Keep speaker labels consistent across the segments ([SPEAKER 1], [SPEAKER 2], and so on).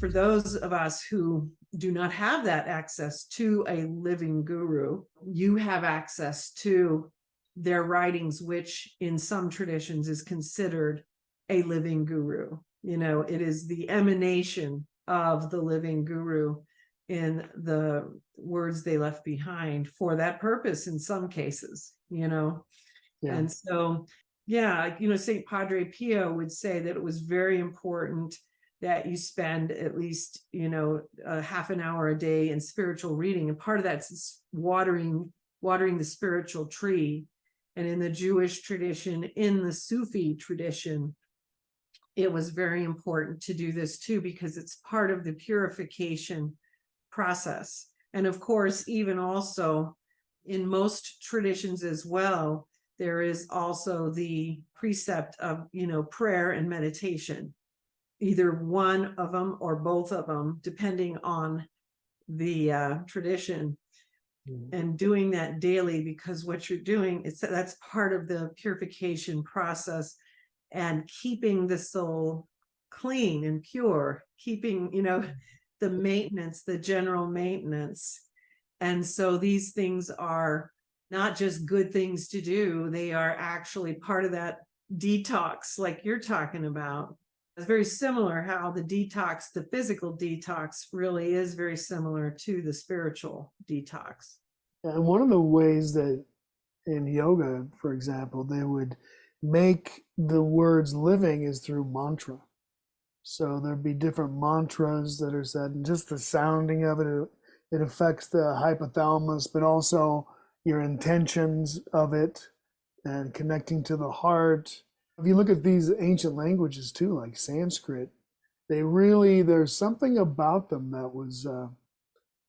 [SPEAKER 1] for those of us who do not have that access to a living guru, you have access to their writings, which in some traditions is considered a living guru. It is the emanation of the living guru in the words they left behind for that purpose in some cases.
[SPEAKER 2] Yeah.
[SPEAKER 1] And so, St. Padre Pio would say that it was very important that you spend at least, a half an hour a day in spiritual reading. And part of that's watering the spiritual tree. And in the Jewish tradition, in the Sufi tradition, it was very important to do this too, because it's part of the purification process. And of course, even also in most traditions as well, there is also the precept of, prayer and meditation, either one of them or both of them, depending on the tradition. And doing that daily, because what you're doing, that's part of the purification process, and keeping the soul clean and pure, keeping, the maintenance, the general maintenance. And so these things are not just good things to do, they are actually part of that detox, like you're talking about. It's very similar how the physical detox really is very similar to the spiritual detox.
[SPEAKER 2] And one of the ways that in yoga, for example, they would make the words living is through mantra. So there'd be different mantras that are said, and just the sounding of it, it affects the hypothalamus, but also your intentions of it and connecting to the heart. If you look at these ancient languages too, like Sanskrit, there's something about them that was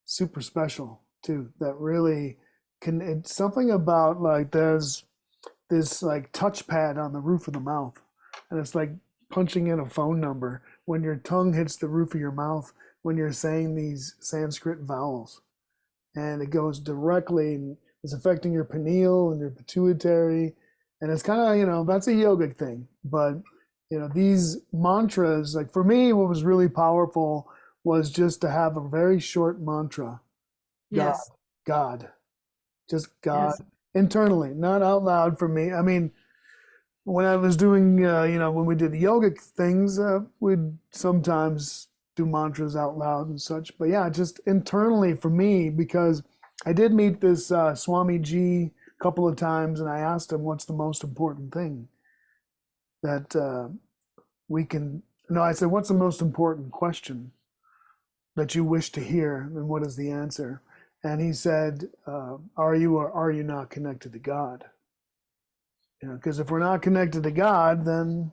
[SPEAKER 2] super special too, that really it's something about, like, there's this like touchpad on the roof of the mouth, and it's like punching in a phone number when your tongue hits the roof of your mouth when you're saying these Sanskrit vowels, and it goes directly and it's affecting your pineal and your pituitary. And it's kind of, that's a yogic thing. But, these mantras, like for me, what was really powerful was just to have a very short mantra.
[SPEAKER 1] Yes.
[SPEAKER 2] God, just God,
[SPEAKER 1] Yes.
[SPEAKER 2] Internally, not out loud for me. I mean, when I was doing, when we did the yogic things, we'd sometimes do mantras out loud and such. But yeah, just internally for me, because I did meet this Swamiji a couple of times, and I asked him, what's the most important thing that we can, no, I said, what's the most important question that you wish to hear, and what is the answer? And he said, are you or are you not connected to God? Because if we're not connected to God, then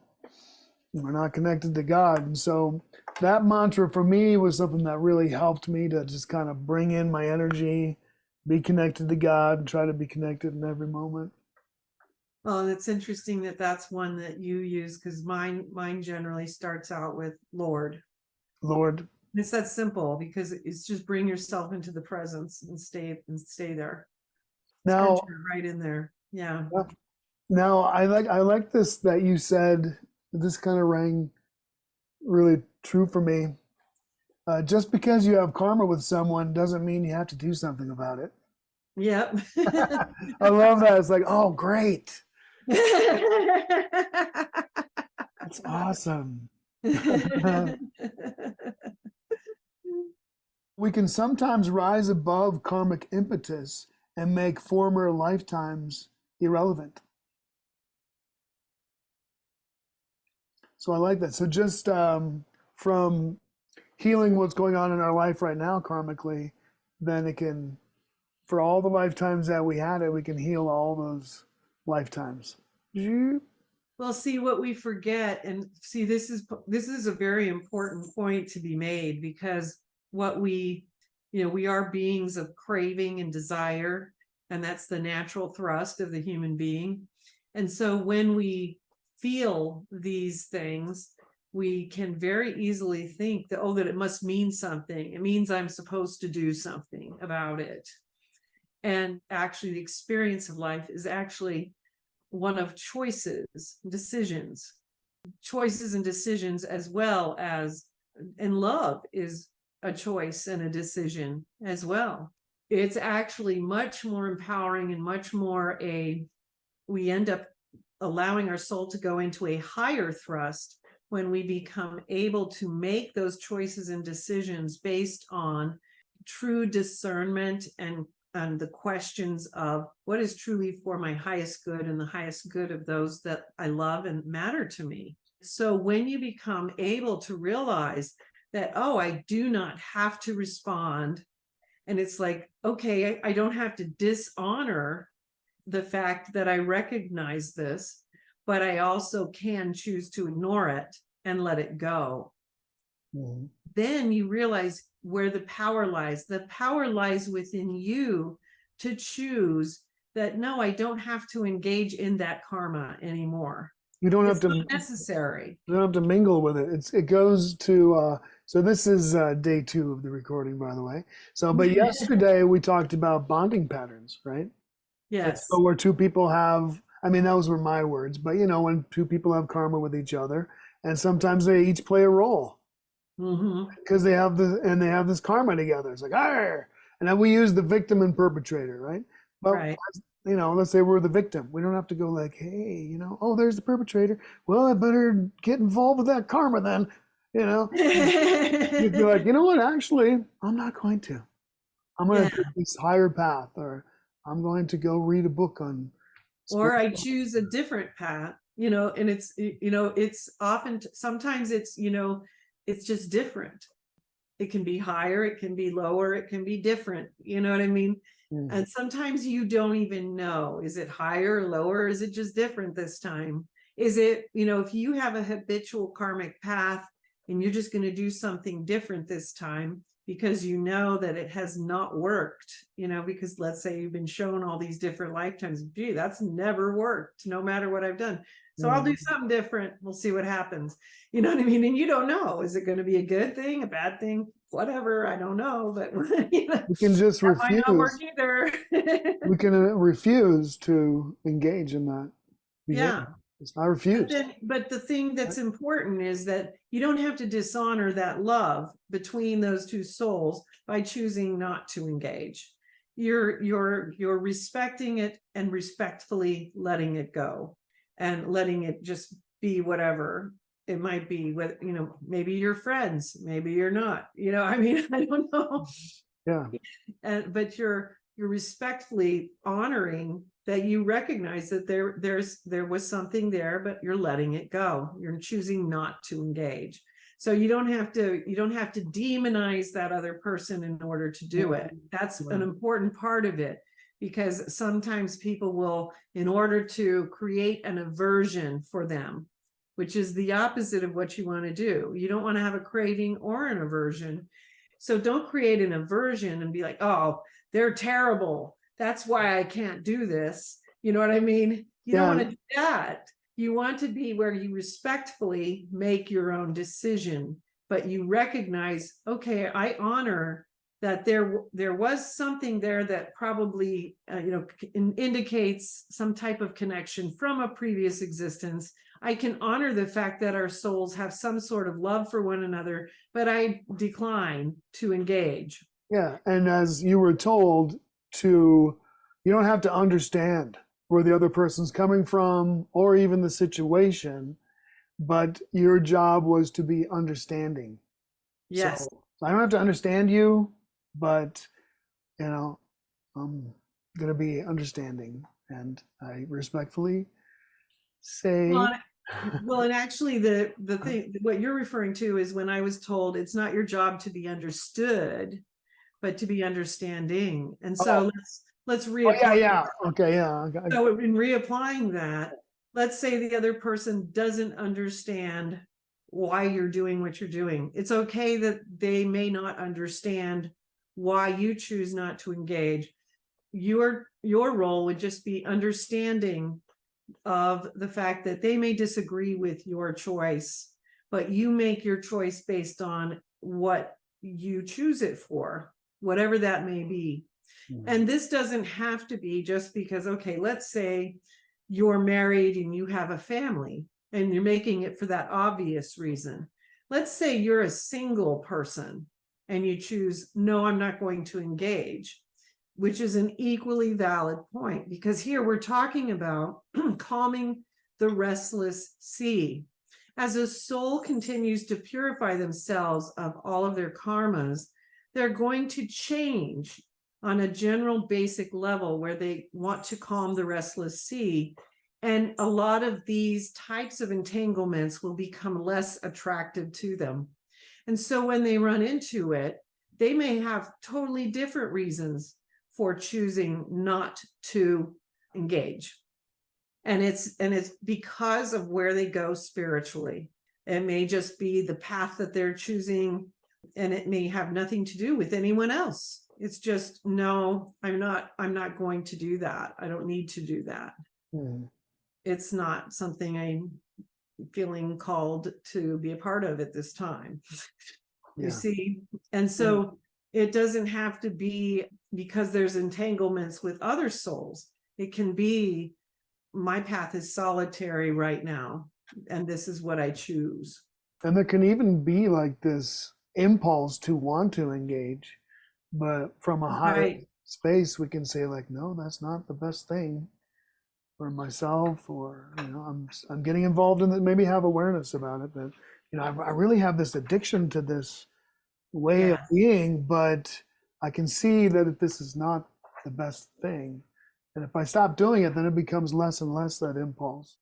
[SPEAKER 2] we're not connected to God. And so that mantra for me was something that really helped me to just kind of bring in my energy, be connected to God, and try to be connected in every moment.
[SPEAKER 1] Well, and it's interesting that that's one that you use, because mine generally starts out with Lord.
[SPEAKER 2] Lord.
[SPEAKER 1] It's that simple, because it's just bring yourself into the presence and stay there.
[SPEAKER 2] Now,
[SPEAKER 1] right in there. Yeah.
[SPEAKER 2] Now I like this that you said. This kind of rang really true for me. Just because you have karma with someone doesn't mean you have to do something about it.
[SPEAKER 1] Yep.
[SPEAKER 2] I love that. It's like, oh, great. That's awesome. We can sometimes rise above karmic impetus and make former lifetimes irrelevant. So I like that. So just from healing what's going on in our life right now karmically, then it can, for all the lifetimes that we had it, we can heal all those lifetimes.
[SPEAKER 1] Well, see, what we forget, and see, this is a very important point to be made, because what we are beings of craving and desire, and that's the natural thrust of the human being. And so when we feel these things, we can very easily think that, that it must mean something. It means I'm supposed to do something about it. And actually, the experience of life is actually one of choices and decisions, as well as and love is a choice and a decision as well. It's actually much more empowering and much more we end up allowing our soul to go into a higher thrust when we become able to make those choices and decisions based on true discernment and the questions of what is truly for my highest good and the highest good of those that I love and matter to me. So when you become able to realize that, oh, I do not have to respond, and it's like, okay, I don't have to dishonor the fact that I recognize this, but I also can choose to ignore it and let it go. Mm-hmm. Then you realize where the power lies. The power lies within you to choose that, no, I don't have to engage in that karma anymore.
[SPEAKER 2] You don't
[SPEAKER 1] It's
[SPEAKER 2] have to
[SPEAKER 1] not necessary.
[SPEAKER 2] You don't have to mingle with it. It goes to so this is day 2 of the recording, by the way. So, but yesterday we talked about bonding patterns, right?
[SPEAKER 1] Yes.
[SPEAKER 2] So where two people have, I mean, those were my words, but you know, when two people have karma with each other, and sometimes they each play a role because they have this karma together. It's like, arr! And then we use the victim and perpetrator, right? But
[SPEAKER 1] right.
[SPEAKER 2] You know, let's say we're the victim. We don't have to go like, hey, you know, oh, there's the perpetrator. Well, I better get involved with that karma then, you know. You'd be like, you know what? Actually, I'm not going to. I'm going to take this higher path, or I'm going to go read a book on.
[SPEAKER 1] Or I choose a different path, you know, and it's, you know, it's often, sometimes it's, you know, it's just different. It can be higher, it can be lower, it can be different. You know what I mean? And sometimes you don't even know, is it higher or lower? Is it just different this time? Is it, you know, if you have a habitual karmic path and you're just going to do something different this time because you know that it has not worked, you know, because let's say you've been shown all these different lifetimes, gee, that's never worked, no matter what I've done. So I'll do something different. We'll see what happens. You know what I mean? And you don't know, is it going to be a good thing, a bad thing? Whatever, I don't know, but you know,
[SPEAKER 2] we can just refuse.
[SPEAKER 1] Might not work either.
[SPEAKER 2] We can refuse to engage in that behavior.
[SPEAKER 1] Yeah,
[SPEAKER 2] it's not refused.
[SPEAKER 1] But the thing that's important is that you don't have to dishonor that love between those two souls by choosing not to engage. You're respecting it and respectfully letting it go and letting it just be whatever it might be. With, you know, maybe you're friends, maybe you're not, you know, I mean, I don't know.
[SPEAKER 2] Yeah.
[SPEAKER 1] But you're respectfully honoring that you recognize that there was something there, but you're letting it go. You're choosing not to engage. So you don't have to demonize that other person in order to do it. That's an important part of it, because sometimes people will, in order to create an aversion for them, which is the opposite of what you want to do. You don't want to have a craving or an aversion. So don't create an aversion and be like, oh, they're terrible, that's why I can't do this. You know what I mean? You don't want to do that. You want to be where you respectfully make your own decision, but you recognize, okay, I honor that there was something there that probably you know, indicates some type of connection from a previous existence. I can honor the fact that our souls have some sort of love for one another, but I decline to engage.
[SPEAKER 2] Yeah, and as you were told, you don't have to understand where the other person's coming from or even the situation, but your job was to be understanding.
[SPEAKER 1] Yes.
[SPEAKER 2] So I don't have to understand you, but you know, I'm gonna be understanding, and I respectfully say.
[SPEAKER 1] Well, and actually the thing, what you're referring to is when I was told it's not your job to be understood, but to be understanding. And so let's reapply.
[SPEAKER 2] Yeah. Okay, yeah.
[SPEAKER 1] So in reapplying that, let's say the other person doesn't understand why you're doing what you're doing. It's okay that they may not understand why you choose not to engage. Your role would just be understanding of the fact that they may disagree with your choice, but you make your choice based on what you choose it for, whatever that may be. And this doesn't have to be just because, okay, let's say you're married and you have a family and you're making it for that obvious reason. let's say you're a single person and you choose, no, I'm not going to engage, which is an equally valid point, because here we're talking about calming the restless sea. As a soul continues to purify themselves of all of their karmas, they're going to change on a general basic level where they want to calm the restless sea. And a lot of these types of entanglements will become less attractive to them. And so when they run into it, they may have totally different reasons for choosing not to engage. And it's because of where they go spiritually. It may just be the path that they're choosing, and it may have nothing to do with anyone else. It's just, no, I'm not going to do that. I don't need to do that. It's not something I'm feeling called to be a part of at this time. You see? And so it doesn't have to be because there's entanglements with other souls. It can be, my path is solitary right now, and this is what I choose.
[SPEAKER 2] And there can even be like this impulse to want to engage, but from a higher space, we can say like, no, that's not the best thing for myself, or, you know, I'm getting involved in it, maybe have awareness about it, but, you know, I really have this addiction to this way of being, but I can see that this is not the best thing. And if I stop doing it, then it becomes less and less that impulse.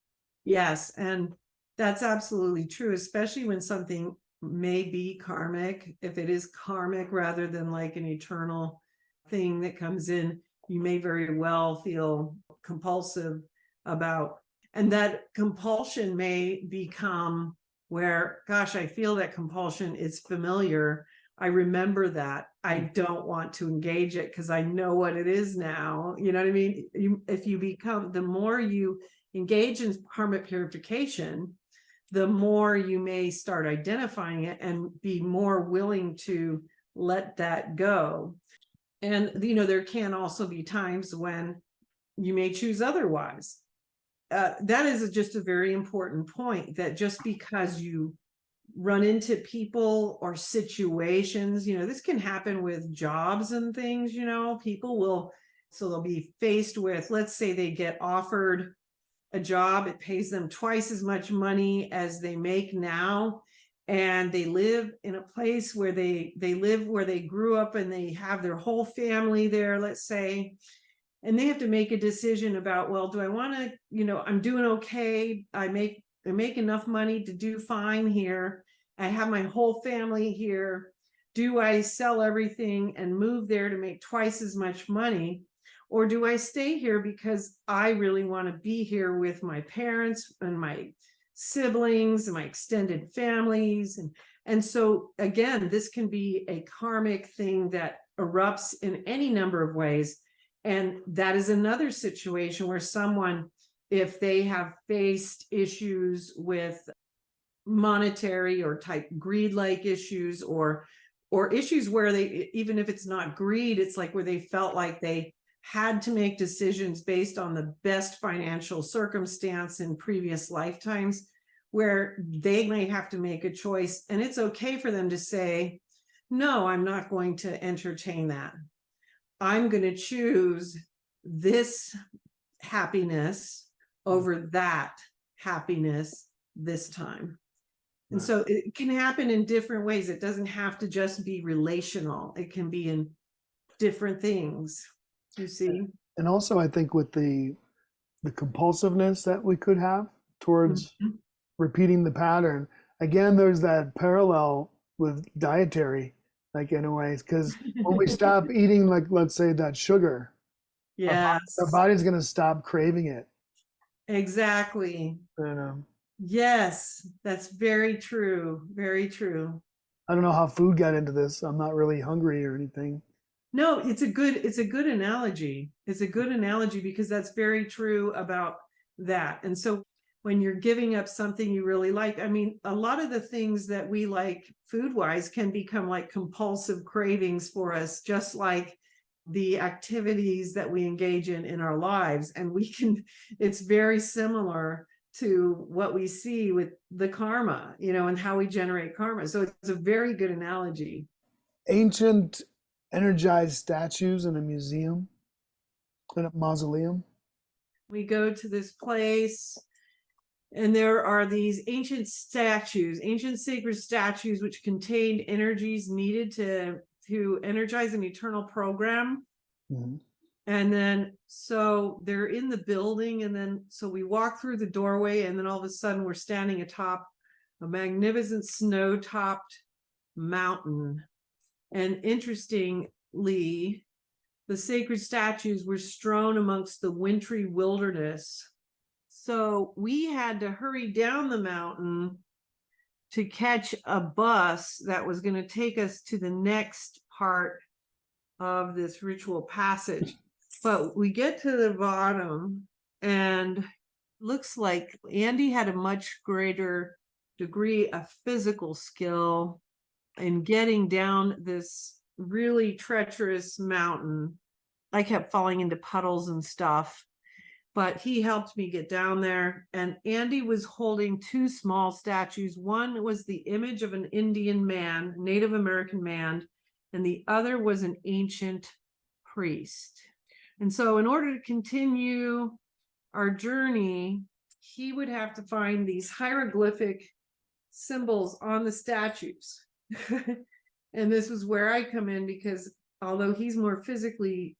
[SPEAKER 1] Yes, and that's absolutely true, especially when something may be karmic. If it is karmic rather than like an eternal thing that comes in, you may very well feel compulsive about, and that compulsion may become where, gosh, I feel that compulsion is familiar. I remember that. I don't want to engage it because I know what it is now. You know what I mean? If you become, the more you engage in karmic purification, the more you may start identifying it and be more willing to let that go. And, you know, there can also be times when you may choose otherwise. That is just a very important point, that just because you run into people or situations, you know, this can happen with jobs and things, you know, people will, so they'll be faced with, let's say they get offered a job, it pays them twice as much money as they make now, and they live in a place where they live where they grew up and they have their whole family there, let's say, and they have to make a decision about, well, do I want to, you know, I'm doing okay, I make enough money to do fine here, I have my whole family here, do I sell everything and move there to make twice as much money, or do I stay here because I really want to be here with my parents and my siblings and my extended families? And so again, this can be a karmic thing that erupts in any number of ways. And that is another situation where someone, if they have faced issues with monetary or type greed-like issues, or issues where they, even if it's not greed, it's like where they felt like they had to make decisions based on the best financial circumstance in previous lifetimes, where they may have to make a choice, and it's okay for them to say, no, I'm not going to entertain that. I'm going to choose this happiness over that happiness this time. And so it can happen in different ways. It doesn't have to just be relational. It can be in different things, you see.
[SPEAKER 2] And also, I think with the compulsiveness that we could have towards repeating the pattern, again, there's that parallel with dietary, like in a way, because when we stop eating, like, let's say that sugar,
[SPEAKER 1] yes,
[SPEAKER 2] our body's going to stop craving it.
[SPEAKER 1] Exactly.
[SPEAKER 2] You know?
[SPEAKER 1] Yes, that's very true. Very true.
[SPEAKER 2] I don't know how food got into this. I'm not really hungry or anything.
[SPEAKER 1] No, it's a good analogy. It's a good analogy because that's very true about that. And so when you're giving up something you really like, I mean, a lot of the things that we like food-wise can become like compulsive cravings for us, just like the activities that we engage in our lives. And we can, it's very similar to what we see with the karma, and how we generate karma. So it's a very good analogy.
[SPEAKER 2] Ancient energized statues in a museum, in a mausoleum.
[SPEAKER 1] We go to this place, and there are these ancient sacred statues, which contained energies needed to energize an eternal program.
[SPEAKER 2] Mm-hmm.
[SPEAKER 1] And then, so they're in the building, and then, so we walk through the doorway, and then all of a sudden we're standing atop a magnificent snow-topped mountain. And interestingly, the sacred statues were strewn amongst the wintry wilderness. So we had to hurry down the mountain to catch a bus that was going to take us to the next part of this ritual passage. But we get to the bottom, and looks like Andy had a much greater degree of physical skill in getting down this really treacherous mountain. I kept falling into puddles and stuff, but he helped me get down there. And Andy was holding two small statues. One was the image of an Indian man, Native American man, and the other was an ancient priest. And so in order to continue our journey, he would have to find these hieroglyphic symbols on the statues. And this was where I come in, because although he's more physically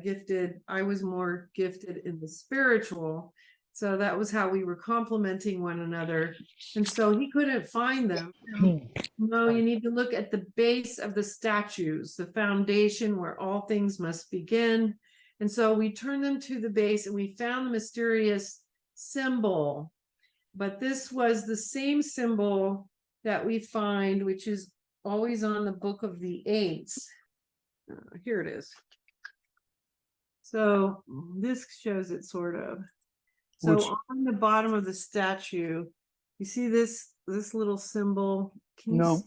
[SPEAKER 1] gifted, I was more gifted in the spiritual. So that was how we were complementing one another. And so he couldn't find them. No, you need to look at the base of the statues, the foundation where all things must begin. And so we turned them to the base, and we found the mysterious symbol. But this was the same symbol that we find, which is always on the Book of the Eights. Here it is. So this shows it sort of. So on the bottom of the statue, you see this little symbol. Can you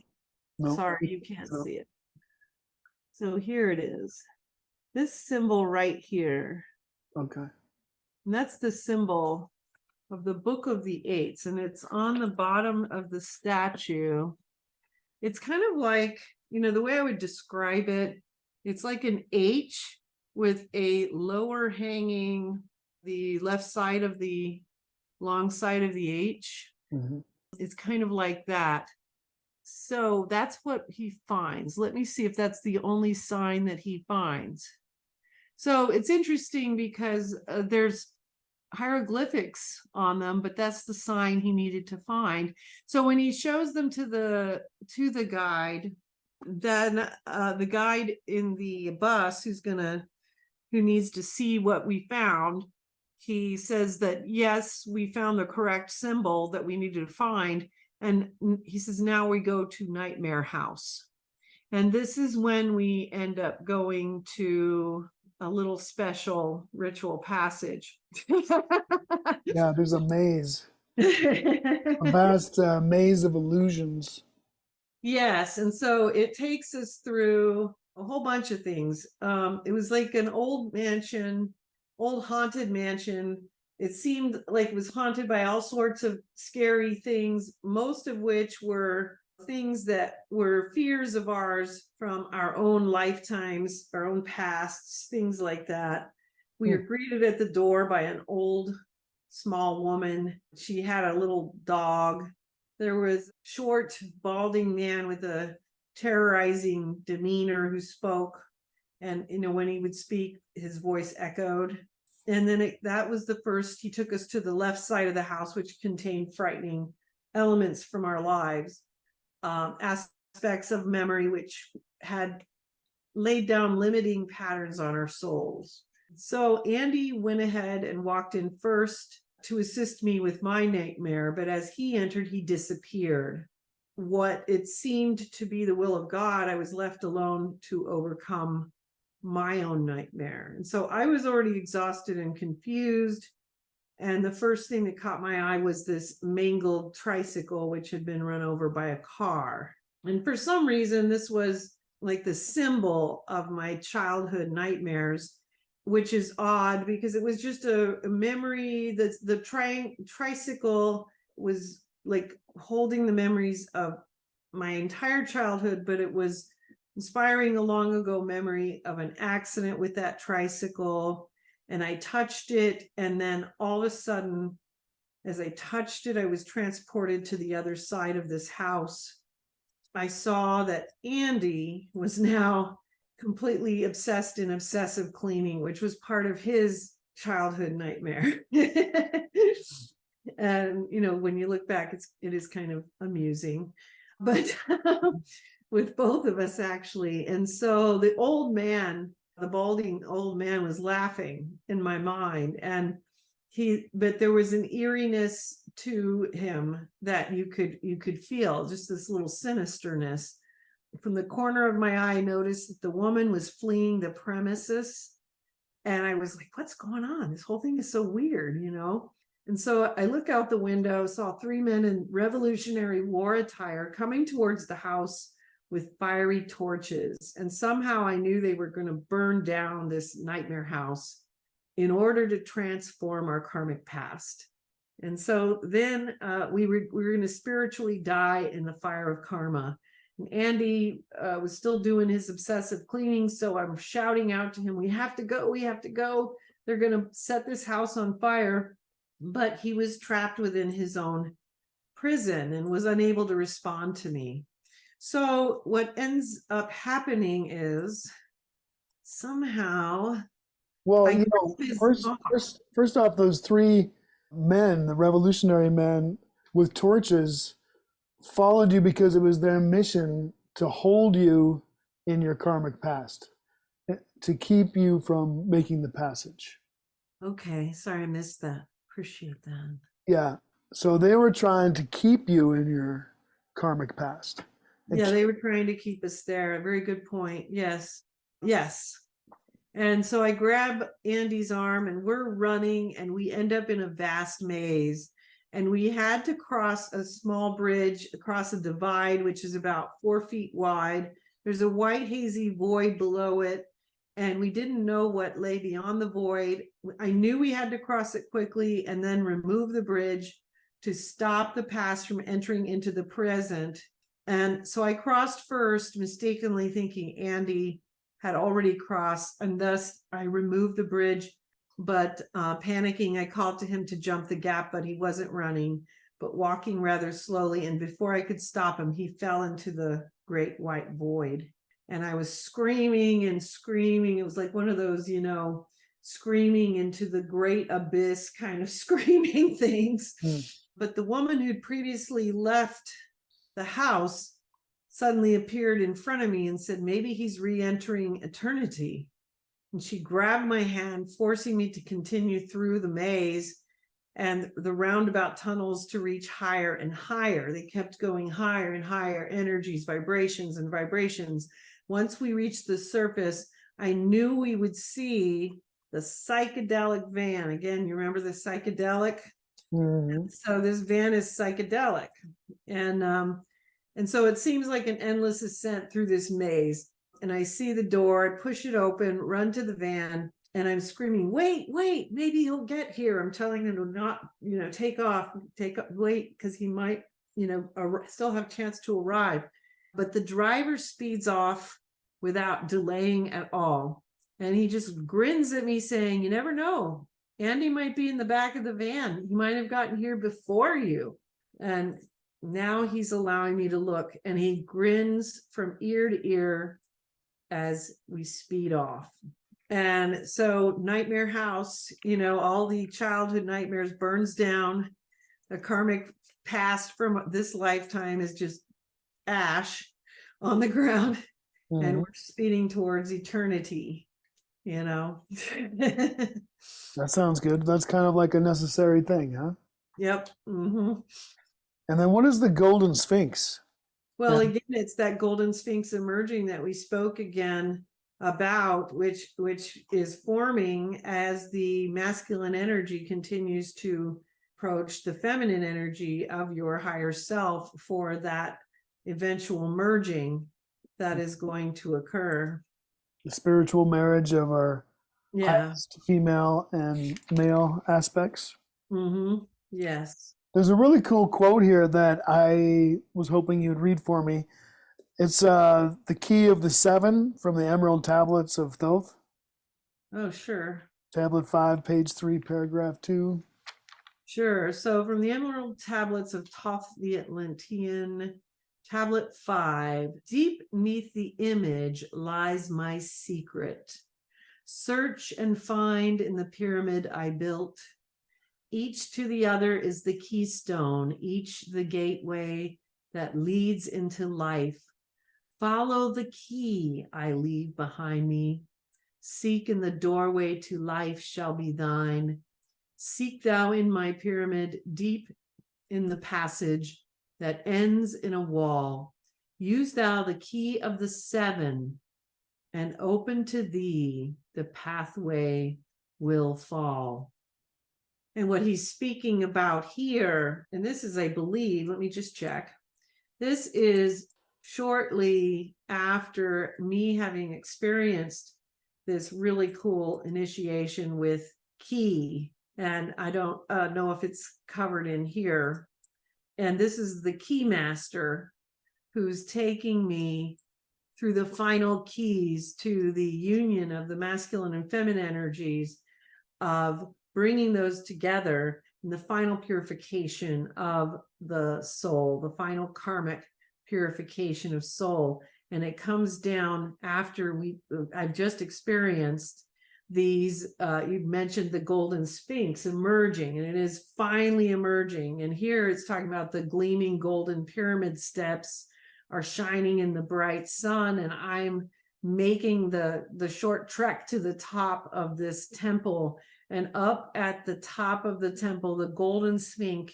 [SPEAKER 2] No.
[SPEAKER 1] Sorry, you can't see it. So here it is. This symbol right here.
[SPEAKER 2] Okay.
[SPEAKER 1] And that's the symbol of the Book of the Eights, and it's on the bottom of the statue. It's kind of like, the way I would describe it, it's like an H with a lower hanging, the left side of the long side of the H.
[SPEAKER 2] Mm-hmm.
[SPEAKER 1] It's kind of like that. So that's what he finds. Let me see if that's the only sign that he finds. So it's interesting because there's hieroglyphics on them, but that's the sign he needed to find. So when he shows them to the guide, then the guide in the bus who needs to see what we found, he says that yes, we found the correct symbol that we needed to find. And he says, now we go to Nightmare House. And this is when we end up going to a little special ritual passage.
[SPEAKER 2] Yeah, there's a maze, a vast maze of illusions.
[SPEAKER 1] Yes, and so it takes us through a whole bunch of things. It was like an old haunted mansion. It seemed like it was haunted by all sorts of scary things, most of which were things that were fears of ours from our own lifetimes, our own pasts, things like that. We were greeted at the door by an old, small woman. She had a little dog. There was a short, balding man with a terrorizing demeanor who spoke. And, when he would speak, his voice echoed. And then that was the first. He took us to the left side of the house, which contained frightening elements from our lives. Aspects of memory which had laid down limiting patterns on our souls. So Andy went ahead and walked in first to assist me with my nightmare, but as he entered, he disappeared. What it seemed to be the will of God, I was left alone to overcome my own nightmare. And so I was already exhausted and confused. And the first thing that caught my eye was this mangled tricycle, which had been run over by a car. And for some reason, this was like the symbol of my childhood nightmares. which is odd because it was just a memory. That the tricycle was like holding the memories of my entire childhood, but it was inspiring a long ago memory of an accident with that tricycle. And I touched it, and then all of a sudden, as I touched it, I was transported to the other side of this house. I saw that Andy was now completely obsessed in obsessive cleaning, which was part of his childhood nightmare. And when you look back, it is kind of amusing, but with both of us actually. And so the balding old man was laughing in my mind, but there was an eeriness to him that you could feel, just this little sinisterness. From the corner of my eye, I noticed that the woman was fleeing the premises, and I was like, what's going on? This whole thing is so weird, And so I look out the window, saw 3 men in Revolutionary War attire coming towards the house with fiery torches. And somehow I knew they were going to burn down this nightmare house in order to transform our karmic past. And so then we were going to spiritually die in the fire of karma. And Andy was still doing his obsessive cleaning. So I'm shouting out to him, we have to go, we have to go. They're going to set this house on fire. But he was trapped within his own prison and was unable to respond to me. So what ends up happening is somehow,
[SPEAKER 2] Well,
[SPEAKER 1] I
[SPEAKER 2] first off, those 3 men, the revolutionary men with torches, followed you because it was their mission to hold you in your karmic past, to keep you from making the passage.
[SPEAKER 1] Okay, sorry, I missed that. Appreciate that.
[SPEAKER 2] Yeah. So they were trying to keep you in your karmic past.
[SPEAKER 1] Yeah, they were trying to keep us there. A very good point. Yes. Yes. And so I grab Andy's arm and we're running, and we end up in a vast maze. And we had to cross a small bridge across a divide, which is about 4 feet wide. There's a white hazy void below it, and we didn't know what lay beyond the void. I knew we had to cross it quickly and then remove the bridge to stop the past from entering into the present. And so I crossed first, mistakenly thinking Andy had already crossed, and thus I removed the bridge. But panicking, I called to him to jump the gap, but he wasn't running, but walking rather slowly. And before I could stop him, he fell into the great white void. And I was screaming and screaming. It was like one of those, screaming into the great abyss kind of screaming things. But the woman who'd previously left the house suddenly appeared in front of me and said, maybe he's re-entering eternity. And she grabbed my hand, forcing me to continue through the maze and the roundabout tunnels to reach higher and higher. They kept going higher and higher, energies, vibrations and vibrations. Once we reached the surface, I knew we would see the psychedelic van. Again, you remember the psychedelic? Mm-hmm. So this van is psychedelic. And so it seems like an endless ascent through this maze. And I see the door, I push it open, run to the van, and I'm screaming, wait, maybe he'll get here. I'm telling him to not, take off, wait, because he might, still have a chance to arrive. But the driver speeds off without delaying at all. And he just grins at me saying, you never know. Andy might be in the back of the van. He might have gotten here before you. And now he's allowing me to look, and he grins from ear to ear as we speed off. And so Nightmare House, all the childhood nightmares burns down. The karmic past from this lifetime is just ash on the ground. Mm-hmm. And we're speeding towards eternity, That
[SPEAKER 2] sounds good. That's kind of like a necessary thing, huh?
[SPEAKER 1] Yep. Mm-hmm.
[SPEAKER 2] And then what is the Golden Sphinx?
[SPEAKER 1] Well, again, it's that Golden Sphinx emerging that we spoke again about, which is forming as the masculine energy continues to approach the feminine energy of your higher self for that eventual merging that is going to occur.
[SPEAKER 2] The spiritual marriage of our
[SPEAKER 1] Yeah.
[SPEAKER 2] highest female and male aspects.
[SPEAKER 1] Yes.
[SPEAKER 2] There's a really cool quote here that I was hoping you'd read for me. It's the key of the seven from the Emerald Tablets of Thoth.
[SPEAKER 1] Oh, sure.
[SPEAKER 2] Tablet 5, page 3, paragraph 2.
[SPEAKER 1] Sure. So from the Emerald Tablets of Thoth the Atlantean, Tablet 5, deep neath the image lies my secret. Search and find in the pyramid I built. Each to the other is the keystone, each the gateway that leads into life. Follow the key I leave behind me. Seek in the doorway to life shall be thine. Seek thou in my pyramid, deep in the passage that ends in a wall. Use thou the key of the seven, and open to thee the pathway will fall. And what he's speaking about here, and this is, I believe, let me just check. This is shortly after me having experienced this really cool initiation with key. And I don't know if it's covered in here. And this is the key master who's taking me through the final keys to the union of the masculine and feminine energies, of bringing those together in the final purification of the soul, the final karmic purification of soul. And it comes down after I've just experienced these, you mentioned the golden sphinx emerging, and it is finally emerging. And here it's talking about the gleaming golden pyramid steps are shining in the bright sun, and I'm making the short trek to the top of this temple. And up at the top of the temple, the golden sphinx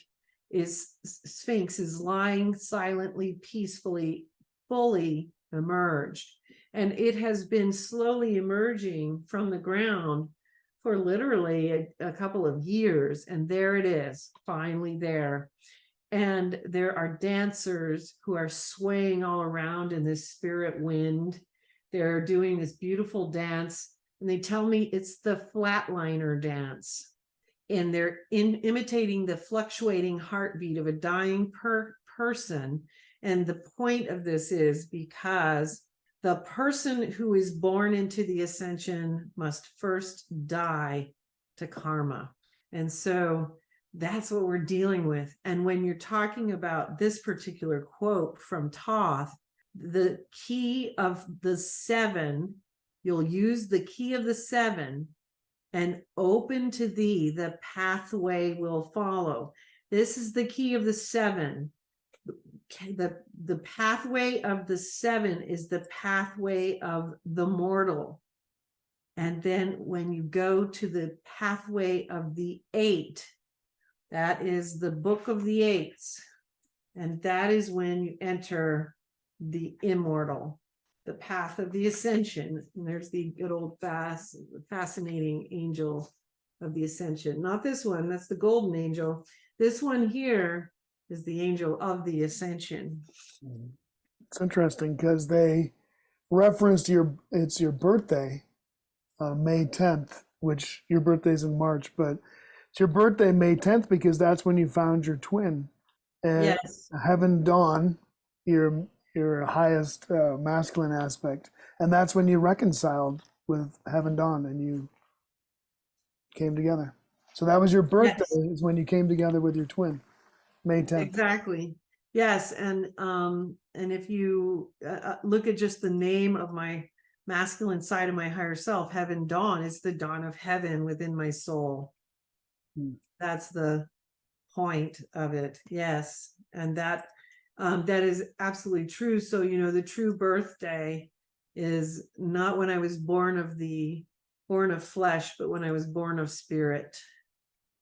[SPEAKER 1] is lying silently, peacefully, fully emerged. And it has been slowly emerging from the ground for literally a couple of years. And there it is, finally there. And there are dancers who are swaying all around in this spirit wind. They're doing this beautiful dance, and they tell me it's the flatliner dance. And they're imitating the fluctuating heartbeat of a dying person. And the point of this is because the person who is born into the ascension must first die to karma. And so that's what we're dealing with. And when you're talking about this particular quote from Thoth, the key of the seven, you'll use the key of the seven, and open to thee the pathway will follow. This is the key of the seven. The pathway of the seven is the pathway of the mortal. And then when you go to the pathway of the eight, that is the book of the eights. And that is when you enter the immortal, the path of the ascension. And there's the good old fascinating angel of the ascension. Not this one, that's the golden angel. This one here is the angel of the ascension.
[SPEAKER 2] It's interesting because they referenced it's your birthday, May 10th, which your birthday's in March, but it's your birthday, May 10th, because that's when you found your twin. And
[SPEAKER 1] Yes.
[SPEAKER 2] Heaven Dawn, your highest masculine aspect, and that's when you reconciled with Heaven Dawn and you came together. So that was your birthday,
[SPEAKER 1] Yes.
[SPEAKER 2] is when you came together with your twin, May 10th.
[SPEAKER 1] Exactly. Yes. And if you look at just the name of my masculine side of my higher self, Heaven Dawn, is the dawn of heaven within my soul. That's the point of it. Yes. And that is absolutely true. So, the true birthday is not when I was born of flesh, but when I was born of spirit.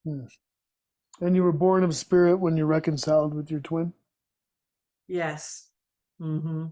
[SPEAKER 2] And you were born of spirit when you reconciled with your twin?
[SPEAKER 1] Yes. Mm-hmm.